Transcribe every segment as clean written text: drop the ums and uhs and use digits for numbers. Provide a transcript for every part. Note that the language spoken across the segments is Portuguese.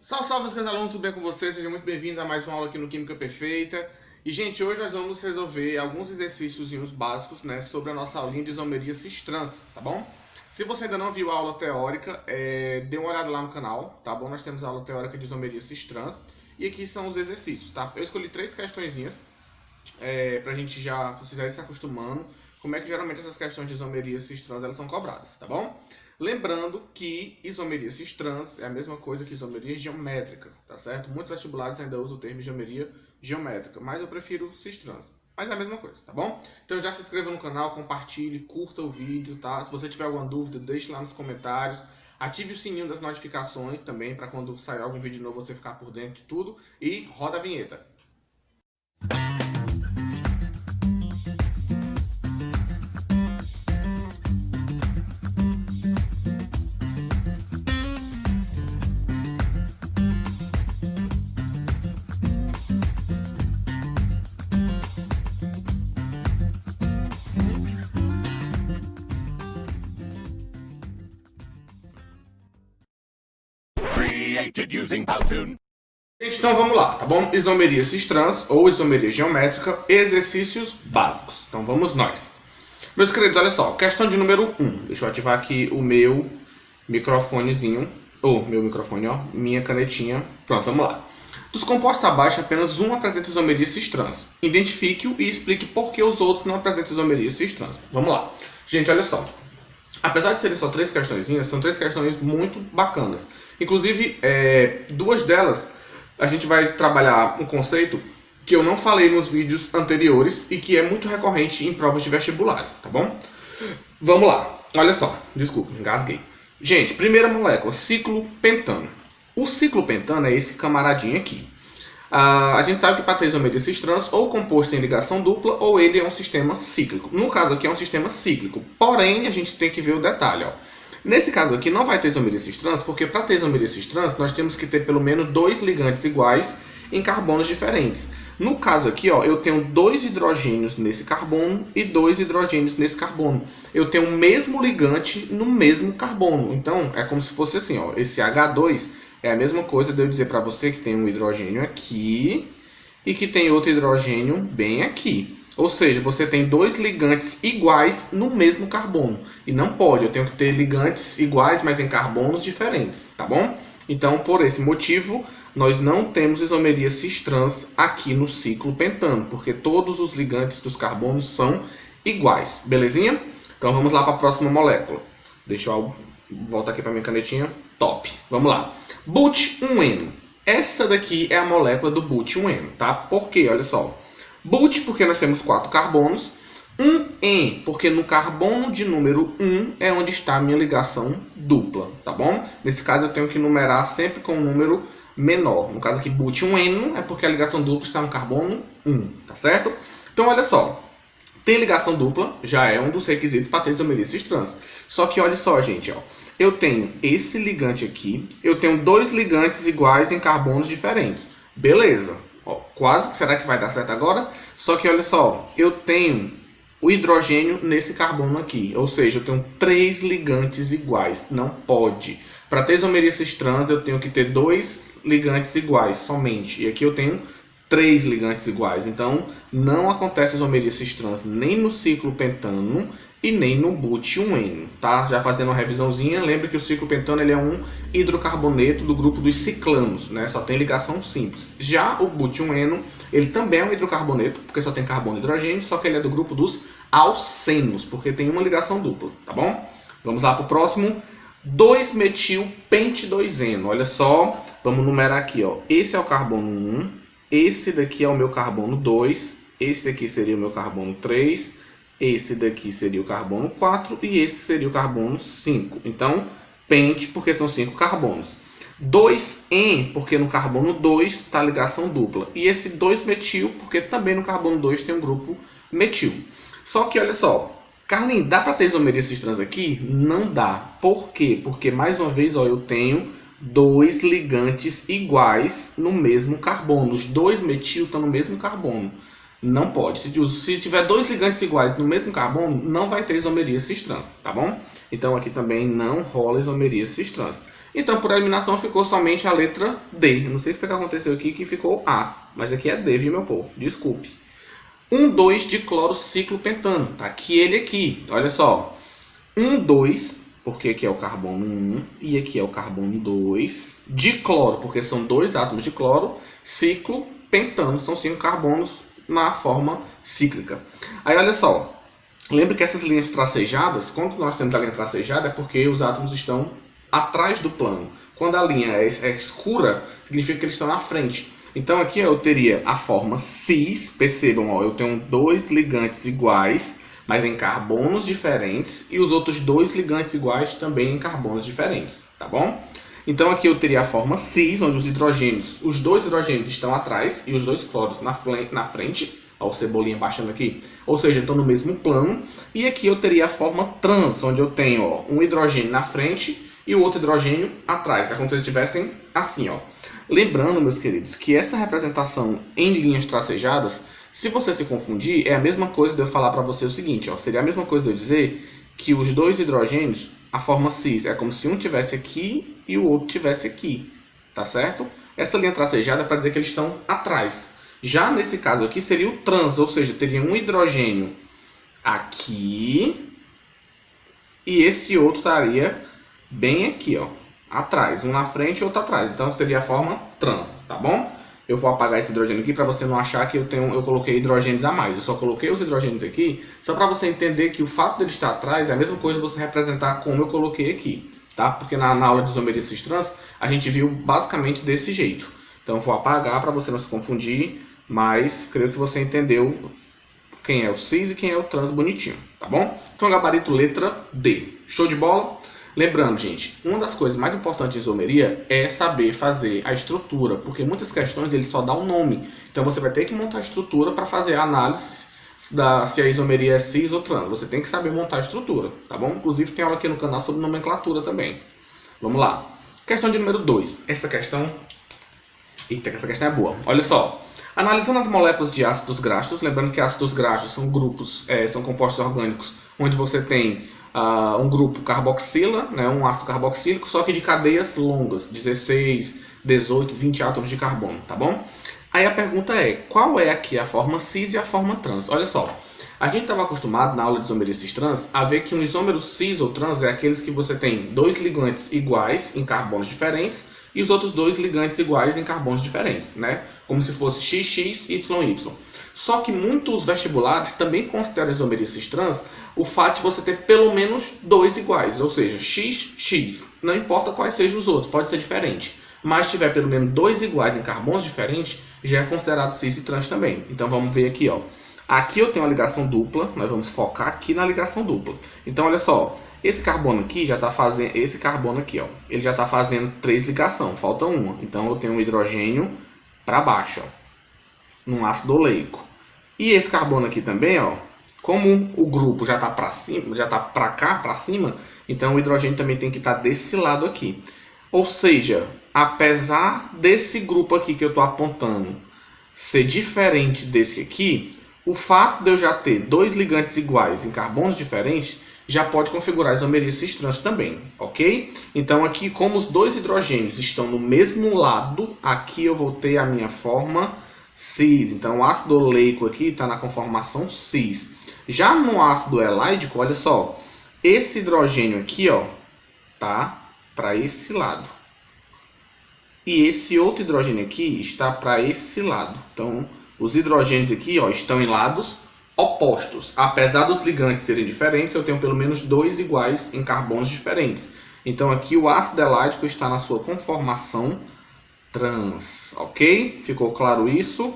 Salve, salve, meus alunos, tudo bem com vocês? Sejam muito bem-vindos a mais uma aula aqui no Química Perfeita. E, gente, hoje nós vamos resolver alguns exercícios básicos, né, sobre a nossa aulinha de isomeria cis-trans, tá bom? Se você ainda não viu a aula teórica, dê uma olhada lá no canal, tá bom? Nós temos a aula teórica de isomeria cis-trans e aqui são os exercícios, tá? Eu escolhi 3 questõezinhas pra gente já, vocês já se acostumando, como é que geralmente essas questões de isomeria cis-trans elas são cobradas, tá bom? Lembrando que isomeria cis-trans é a mesma coisa que isomeria geométrica, tá certo? Muitos vestibulares ainda usam o termo isomeria geométrica, mas eu prefiro cis-trans. Mas é a mesma coisa, tá bom? Então já se inscreva no canal, compartilhe, curta o vídeo, tá? Se você tiver alguma dúvida, deixe lá nos comentários. Ative o sininho das notificações também, para quando sair algum vídeo novo você ficar por dentro de tudo. E roda a vinheta. Using Powtoon. Então vamos lá, tá bom? Isomeria cis-trans ou isomeria geométrica, exercícios básicos. Então vamos nós. Meus queridos, olha só, questão de número 1. Deixa eu ativar aqui o meu microfonezinho. Meu microfone, ó, minha canetinha. Pronto, vamos lá. Dos compostos abaixo, apenas um apresenta isomeria cis-trans. Identifique-o e explique por que os outros não apresentam isomeria cis-trans. Vamos lá. Gente, olha só. Apesar de serem só 3 questõezinhas, são 3 questões muito bacanas. Inclusive, 2 delas, a gente vai trabalhar um conceito que eu não falei nos vídeos anteriores e que é muito recorrente em provas de vestibulares, tá bom? Vamos lá. Olha só. Desculpa, engasguei. Gente, primeira molécula, ciclopentano. O ciclopentano é esse camaradinho aqui. A gente sabe que para ter isomeria cis-trans, ou o composto tem ligação dupla, ou ele é um sistema cíclico. No caso aqui é um sistema cíclico, porém a gente tem que ver o detalhe, ó. Nesse caso aqui não vai ter isomeria cis-trans, porque para ter isomeria cis-trans nós temos que ter pelo menos 2 ligantes iguais em carbonos diferentes. No caso aqui, ó, eu tenho 2 hidrogênios nesse carbono e 2 hidrogênios nesse carbono. Eu tenho o mesmo ligante no mesmo carbono. Então é como se fosse assim, ó, esse H2 é a mesma coisa de eu dizer para você que tem um hidrogênio aqui e que tem outro hidrogênio bem aqui. Ou seja, você tem 2 ligantes iguais no mesmo carbono. E não pode, eu tenho que ter ligantes iguais, mas em carbonos diferentes, tá bom? Então, por esse motivo, nós não temos isomeria cis-trans aqui no ciclopentano, porque todos os ligantes dos carbonos são iguais, belezinha? Então, vamos lá para a próxima molécula. Deixa eu voltar aqui para minha canetinha. Top. Vamos lá. But1N. Essa daqui é a molécula do but1N, tá? Por quê? Olha só. But, porque nós temos 4 carbonos. 1N, porque no carbono de número 1 é onde está a minha ligação dupla, tá bom? Nesse caso eu tenho que numerar sempre com um número menor. No caso aqui, but1N é porque a ligação dupla está no carbono 1, tá certo? Então, olha só. Ter ligação dupla já é um dos requisitos para ter isomeria cis-trans. Só que olha só, gente, ó. Eu tenho esse ligante aqui, eu tenho 2 ligantes iguais em carbonos diferentes. Beleza. Ó, quase que será que vai dar certo agora? Só que olha só, eu tenho o hidrogênio nesse carbono aqui. Ou seja, eu tenho 3 ligantes iguais. Não pode. Para ter isomeria cis-trans, eu tenho que ter 2 ligantes iguais somente. E aqui eu tenho 3 ligantes iguais. Então, não acontece isomeria cis-trans nem no ciclopentano e nem no but1N, tá? Já fazendo uma revisãozinha, lembre que o ciclopentano ele é um hidrocarboneto do grupo dos ciclanos, né? Só tem ligação simples. Já o but1N, ele também é um hidrocarboneto, porque só tem carbono e hidrogênio, só que ele é do grupo dos alcenos, porque tem uma ligação dupla, tá bom? Vamos lá para o próximo. 2-metil-pente-2-eno. Olha só, vamos numerar aqui, ó. Esse é o carbono 1, esse daqui é o meu carbono 2, esse daqui seria o meu carbono 3, esse daqui seria o carbono 4 e esse seria o carbono 5. Então, pente, porque são 5 carbonos. 2-en, porque no carbono 2 está a ligação dupla. E esse 2-metil, porque também no carbono 2 tem um grupo metil. Só que, olha só, Carlinhos, dá para ter isomeria cis-trans aqui? Não dá. Por quê? Porque, mais uma vez, ó, eu tenho 2 ligantes iguais no mesmo carbono. Os 2-metil estão no mesmo carbono. Não pode. Se tiver 2 ligantes iguais no mesmo carbono, não vai ter isomeria cis-trans, tá bom? Então aqui também não rola isomeria cis-trans. Então, por eliminação, ficou somente a letra D. Eu não sei o que aconteceu aqui que ficou A, mas aqui é D, viu, meu povo? Desculpe. 1,2 de clorociclopentano. Tá aqui ele aqui. Olha só. 1,2, porque aqui é o carbono 1 e aqui é o carbono 2. De cloro, porque são 2 átomos de cloro. Ciclo, pentano, são 5 carbonos na forma cíclica. Aí, olha só. Lembra que essas linhas tracejadas, quando nós temos a linha tracejada, é porque os átomos estão atrás do plano. Quando a linha é escura, significa que eles estão na frente. Então aqui eu teria a forma cis, percebam, ó, eu tenho 2 ligantes iguais, mas em carbonos diferentes, e os outros 2 ligantes iguais também em carbonos diferentes, tá bom? Então aqui eu teria a forma cis, onde os hidrogênios, os 2 hidrogênios estão atrás e os 2 cloros na frente, ó, o cebolinha baixando aqui, ou seja, estão no mesmo plano. E aqui eu teria a forma trans, onde eu tenho, ó, um hidrogênio na frente e o outro hidrogênio atrás. É como se eles estivessem assim, ó. Lembrando, meus queridos, que essa representação em linhas tracejadas, se você se confundir, é a mesma coisa de eu falar para você o seguinte, ó, seria a mesma coisa de eu dizer que os 2 hidrogênios, a forma cis, é como se um tivesse aqui e o outro tivesse aqui, tá certo? Essa linha tracejada é para dizer que eles estão atrás. Já nesse caso aqui seria o trans, ou seja, teria um hidrogênio aqui e esse outro estaria bem aqui, ó, atrás, um na frente e outro atrás. Então seria a forma trans, tá bom? Eu vou apagar esse hidrogênio aqui para você não achar que eu coloquei hidrogênios a mais. Eu só coloquei os hidrogênios aqui só para você entender que o fato dele estar atrás é a mesma coisa de você representar como eu coloquei aqui, tá? Porque na aula de isomeria cis-trans a gente viu basicamente desse jeito. Então eu vou apagar para você não se confundir, mas creio que você entendeu quem é o cis e quem é o trans bonitinho, tá bom? Então gabarito letra D. Show de bola? Lembrando, gente, uma das coisas mais importantes em isomeria é saber fazer a estrutura, porque muitas questões ele só dá um nome. Então você vai ter que montar a estrutura para fazer a análise se a isomeria é cis ou trans. Você tem que saber montar a estrutura, tá bom? Inclusive tem aula aqui no canal sobre nomenclatura também. Vamos lá. Questão de número 2. Essa questão é boa. Olha só. Analisando as moléculas de ácidos graxos, lembrando que ácidos graxos são grupos, são compostos orgânicos, onde você tem um grupo carboxila, né, um ácido carboxílico, só que de cadeias longas, 16, 18, 20 átomos de carbono, tá bom? Aí a pergunta é, qual é aqui a forma cis e a forma trans? Olha só, a gente estava acostumado na aula de isomeria cis-trans a ver que um isômero cis ou trans é aqueles que você tem 2 ligantes iguais em carbonos diferentes e os outros 2 ligantes iguais em carbonos diferentes, né? Como se fosse XX, YY. Só que muitos vestibulares também consideram a isomeria cis-trans o fato de você ter pelo menos 2 iguais, ou seja, XX, não importa quais sejam os outros, pode ser diferente. Mas se tiver pelo menos 2 iguais em carbonos diferentes, já é considerado cis e trans também. Então vamos ver aqui, ó. Aqui eu tenho uma ligação dupla, nós vamos focar aqui na ligação dupla. Então olha só, esse carbono aqui já está fazendo, esse carbono aqui, ó, ele já está fazendo 3 ligações, falta uma. Então eu tenho um hidrogênio para baixo, ó, num ácido oleico. E esse carbono aqui também, ó, como o grupo já está para cima, já está para cá, para cima, então o hidrogênio também tem que estar desse lado aqui. Ou seja, apesar desse grupo aqui que eu estou apontando ser diferente desse aqui, o fato de eu já ter 2 ligantes iguais em carbonos diferentes já pode configurar a isomeria cis-trans também, ok? Então aqui, como os 2 hidrogênios estão no mesmo lado, aqui eu vou ter a minha forma cis. Então o ácido oleico aqui está na conformação cis. Já no ácido eládico, olha só, esse hidrogênio aqui, ó, tá para esse lado. E esse outro hidrogênio aqui está para esse lado. Então os hidrogênios aqui, ó, estão em lados opostos. Apesar dos ligantes serem diferentes, eu tenho pelo menos 2 iguais em carbonos diferentes. Então aqui o ácido eládico está na sua conformação trans, ok? Ficou claro isso?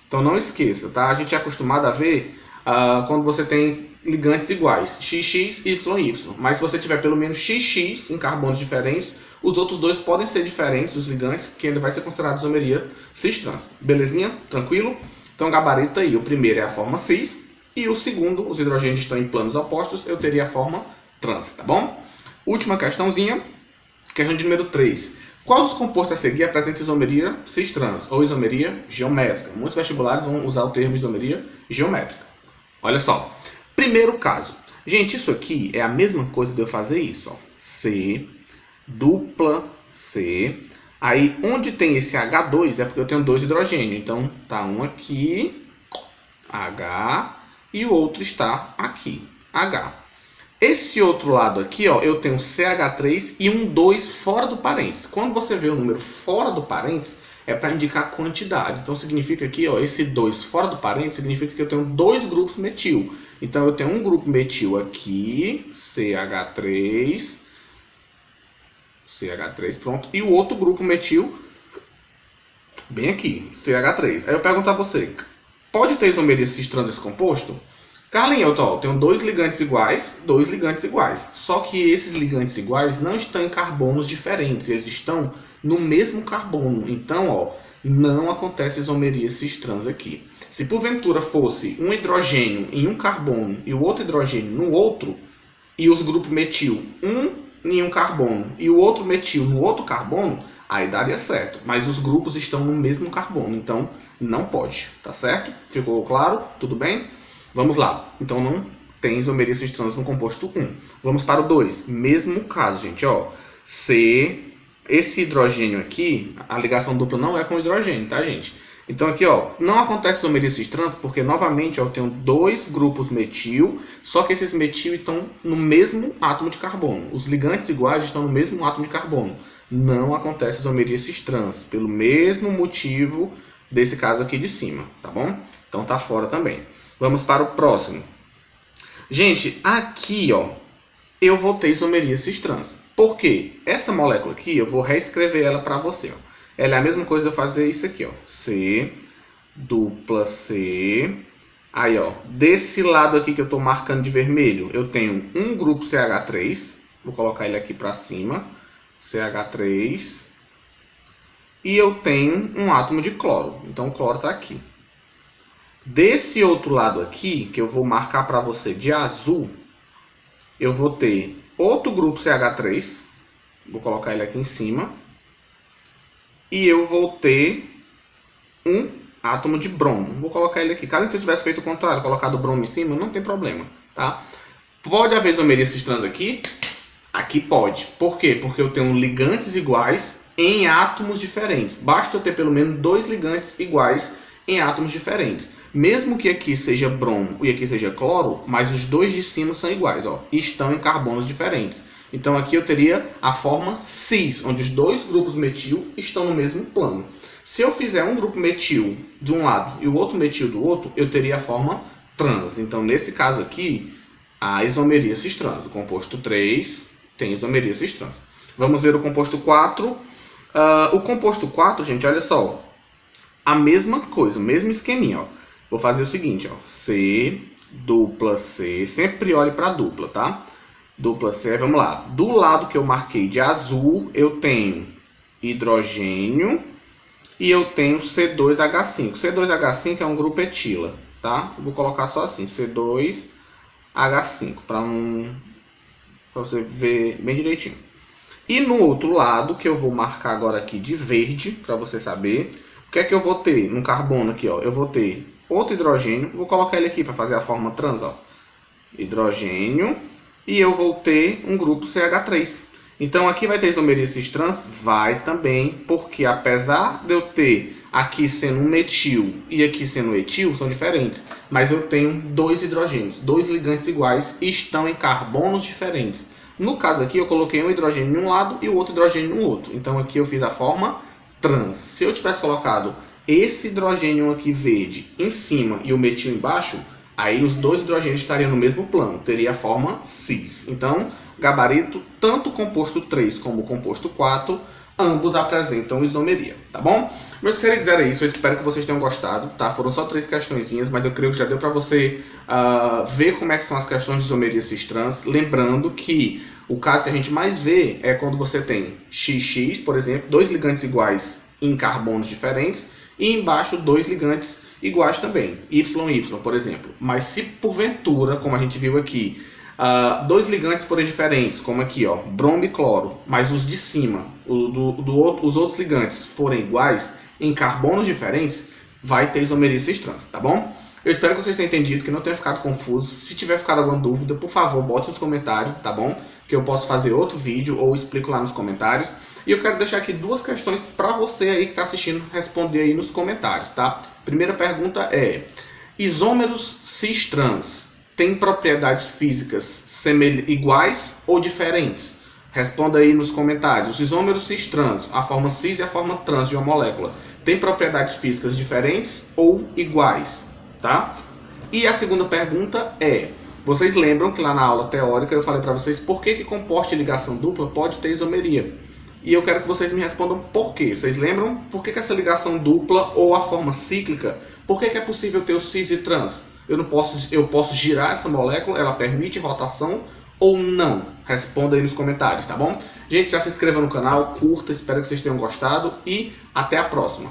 Então não esqueça, tá? A gente é acostumado a ver quando você tem ligantes iguais, XX e YY. Mas se você tiver pelo menos XX em carbonos diferentes, os outros 2 podem ser diferentes, os ligantes, que ainda vai ser considerado isomeria cis-trans. Belezinha? Tranquilo? Então gabarito aí, o primeiro é a forma cis e o segundo, os hidrogênios estão em planos opostos, eu teria a forma trans, tá bom? Última questãozinha, questão de número 3. Qual dos compostos a seguir apresenta isomeria cis-trans ou isomeria geométrica? Muitos vestibulares vão usar o termo isomeria geométrica. Olha só, primeiro caso. Gente, isso aqui é a mesma coisa de eu fazer isso, ó. C dupla C. Aí, onde tem esse H2 é porque eu tenho 2 hidrogênios. Então, tá um aqui, H, e o outro está aqui, H. Esse outro lado aqui, ó, eu tenho CH3 e um 2 fora do parênteses. Quando você vê o número fora do parênteses, é para indicar quantidade. Então, significa aqui, ó, esse 2 fora do parênteses, significa que eu tenho 2 grupos metil. Então, eu tenho um grupo metil aqui, CH3, pronto, e o outro grupo metil bem aqui, CH3. Aí eu pergunto a você, pode ter isomeria cis-trans esse composto? Carlinhos, eu tenho 2 ligantes iguais, 2 ligantes iguais. Só que esses ligantes iguais não estão em carbonos diferentes, eles estão no mesmo carbono. Então, ó, não acontece isomeria cis-trans aqui. Se porventura fosse um hidrogênio em um carbono e o outro hidrogênio no outro, e os grupos metil, um em um carbono e o outro metil no outro carbono, aí daria certo. Mas os grupos estão no mesmo carbono, então não pode, tá certo? Ficou claro? Tudo bem? Vamos lá. Então não tem isomeria cis-trans no composto 1. Vamos para o 2. Mesmo caso, gente, ó. C, esse hidrogênio aqui, a ligação dupla não é com hidrogênio, tá, gente? Então aqui, ó, não acontece isomeria cis-trans porque, novamente, ó, eu tenho 2 grupos metil, só que esses metil estão no mesmo átomo de carbono. Os ligantes iguais estão no mesmo átomo de carbono. Não acontece isomeria cis-trans, pelo mesmo motivo desse caso aqui de cima, tá bom? Então tá fora também. Vamos para o próximo. Gente, aqui, ó, eu vou ter isomeria cis-trans. Por quê? Essa molécula aqui, eu vou reescrever ela para você, ó. Ela é a mesma coisa de eu fazer isso aqui, ó. C, dupla C. Aí, ó, desse lado aqui que eu estou marcando de vermelho, eu tenho um grupo CH3. Vou colocar ele aqui para cima. CH3. E eu tenho um átomo de cloro. Então, o cloro está aqui. Desse outro lado aqui, que eu vou marcar para você de azul, eu vou ter outro grupo CH3. Vou colocar ele aqui em cima. E eu vou ter um átomo de bromo. Vou colocar ele aqui. Caso você tivesse feito o contrário, colocado o bromo em cima, não tem problema, tá? Pode haver isomeria cis-trans aqui? Aqui pode. Por quê? Porque eu tenho ligantes iguais em átomos diferentes. Basta eu ter pelo menos 2 ligantes iguais em átomos diferentes. Mesmo que aqui seja bromo e aqui seja cloro, mas os dois de cima são iguais, ó, estão em carbonos diferentes. Então aqui eu teria a forma cis, onde os 2 grupos metil estão no mesmo plano. Se eu fizer um grupo metil de um lado e o outro metil do outro, eu teria a forma trans. Então nesse caso aqui, a isomeria cis-trans. O composto 3 tem isomeria cis-trans. Vamos ver o composto 4. O composto 4, gente, olha só. A mesma coisa, o mesmo esqueminha, ó. Vou fazer o seguinte, ó. C, dupla C. Sempre olhe para a dupla, tá? Dupla C, vamos lá. Do lado que eu marquei de azul, eu tenho hidrogênio e eu tenho C2H5. C2H5 é um grupo etila, tá? Vou colocar só assim, C2H5, para você ver bem direitinho. E no outro lado, que eu vou marcar agora aqui de verde, para você saber, o que é que eu vou ter no carbono aqui, ó? Eu vou ter outro hidrogênio, vou colocar ele aqui para fazer a forma trans, ó. Hidrogênio, e eu vou ter um grupo CH3. Então aqui vai ter isomeria cis-trans? Vai também, porque apesar de eu ter aqui sendo um metil e aqui sendo um etil, são diferentes. Mas eu tenho 2 hidrogênios, 2 ligantes iguais e estão em carbonos diferentes. No caso aqui eu coloquei um hidrogênio em um lado e o outro hidrogênio no outro. Então aqui eu fiz a forma trans. Se eu tivesse colocado esse hidrogênio aqui verde em cima e o metil embaixo, aí os 2 hidrogênios estariam no mesmo plano, teria a forma cis. Então, gabarito, tanto o composto 3 como o composto 4, ambos apresentam isomeria, tá bom? Meus queridos, era isso, eu espero que vocês tenham gostado, tá? Foram só 3 questõezinhas, mas eu creio que já deu para você ver como é que são as questões de isomeria cis-trans, lembrando que o caso que a gente mais vê é quando você tem XX, por exemplo, 2 ligantes iguais em carbonos diferentes, e embaixo 2 ligantes iguais também, YY, por exemplo. Mas se porventura, como a gente viu aqui, 2 ligantes forem diferentes, como aqui, ó, bromo e cloro, mas os de cima, os outros ligantes forem iguais em carbonos diferentes, vai ter isomeria cis-trans, tá bom? Eu espero que vocês tenham entendido, que não tenha ficado confuso. Se tiver ficado alguma dúvida, por favor, bote nos comentários, tá bom? que eu posso fazer outro vídeo ou explico lá nos comentários. E eu quero deixar aqui duas questões para você aí que está assistindo responder aí nos comentários, tá? Primeira pergunta é: isômeros cis-trans têm propriedades físicas iguais ou diferentes? Responda aí nos comentários. Os isômeros cis-trans, a forma cis e a forma trans de uma molécula, têm propriedades físicas diferentes ou iguais, tá? E a segunda pergunta é: vocês lembram que lá na aula teórica eu falei para vocês por que composto de ligação dupla pode ter isomeria? E eu quero que vocês me respondam por quê. Vocês lembram por que essa ligação dupla ou a forma cíclica, por que é possível ter o cis e trans? Eu posso girar essa molécula, ela permite rotação ou não? Responda aí nos comentários, tá bom? Gente, já se inscreva no canal, curta, espero que vocês tenham gostado e até a próxima.